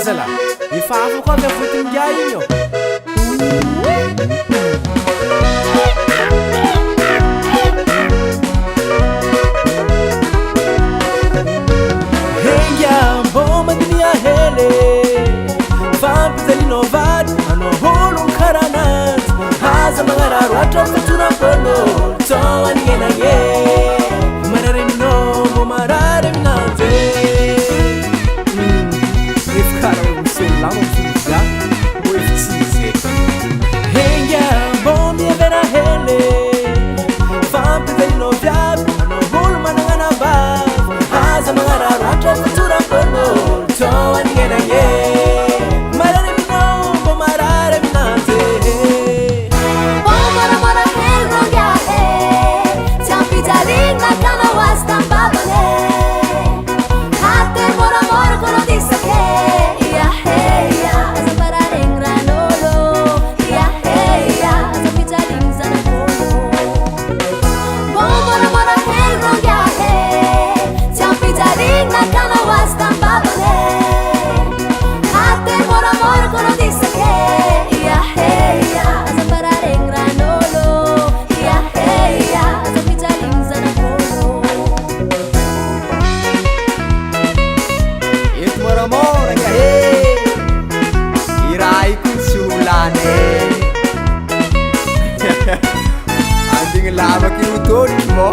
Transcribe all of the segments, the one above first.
zala efa afaka koa avy fotony gia igny hengia mbô mandinia hele fampizalino vady anao ologno karanazy aza magnararo atra fatorapolo tao anignagnagné marareminao mbô marary aminanjy efa kara olo misolo lama misolozia mbô efa tsy izy hengia mbô mievera hele fampizalino viavy anao olo managnana bavy aza magnararo atra fatorapolo tao anignagnagné lava que o todo mo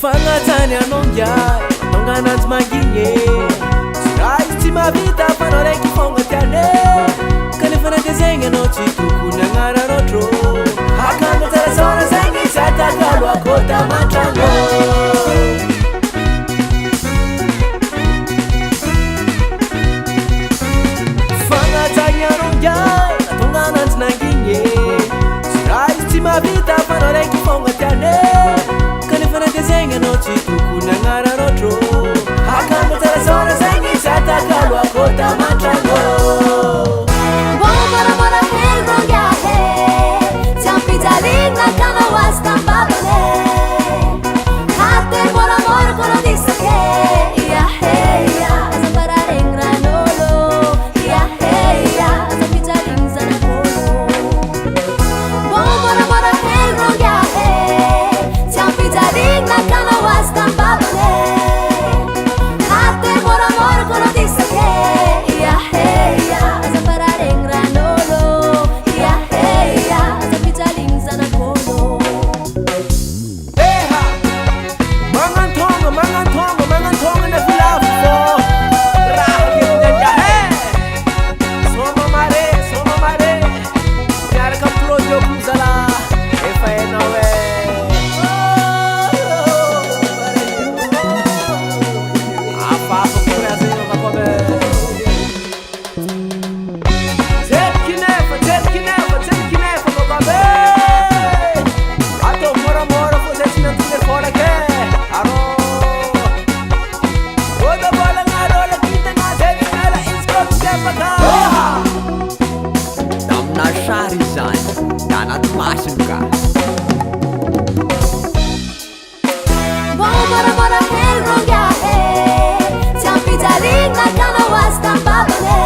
fangatani anongia tongananzi manginye ma vita fanao raiky fogna tiane kanefa nadezegny anao tsy tokony agnararotro akanda tsarasara zegny tsy atakalo akota matrano fagnatagny anongiay atonga ananjy nangigne tsy raha izy tsy mavita fanao raiky fogna tiane kanefa nadezegny anao tsy tokony agnararotro akanda tsarasara zegny tsy atakalo akota matrano Mora hel rongahe Champijalina kana wastambabane Hate mora kono disake Ya hey ya Zamparareng ranolo Ya hey ya Champijalin zanakolo Mora hel rongahe Champijalina kana wastambabane Hate mora kono disake Ya hey ya Zamparareng ranolo Ya hey ya Champijalin zanakolo eha mangantonga na vilavo fo raha kenyanja he soma mare miaraka am'prodioko zala efa enao e afafa korazegny vakobe Tepkinefa vakobe atao moramora fô zay tsy miantony fôla ke aro oda bôlagnarôla kitagna zay mimela izy koa tepaka damina sary zany da anaty masiny ka Mora hel rongahe Champijalina kana wastambabane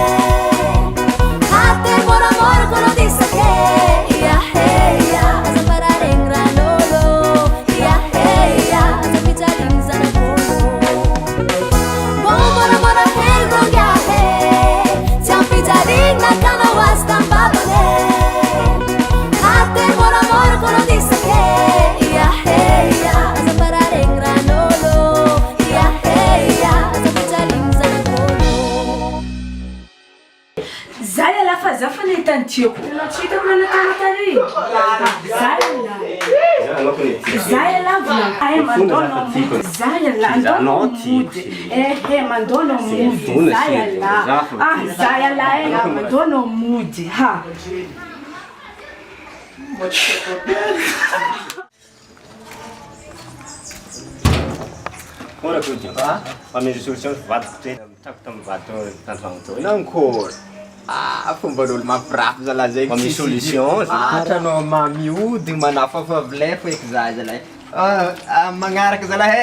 Hate mora kono disake Ya hey ya Zamparareng ranolo Ya hey ya Champijalin zanakolo Mora hel rongahe Champijalina kana wastambabane Hate mora kono disake Ya hey ya Zamparareng ranolo Ya hey ya Champijalin zanakolo Zaya la fa zafa ni tantioko. Chita mana tari. Zaya la vula. Ai mandono mude. Zaya la mandono mude. Mandono mude. Zaya la. Zaya la mandono mude. Ha. Ora Claudio. Misy solution vato tre trako tamin'ny vato tantragno tao. Nankory. Fomban'olo mampirafy zalahy zay. Misy solution. Hatranao mihodigny manafafa vilay feky za zalahy. Magnaraka zalahy.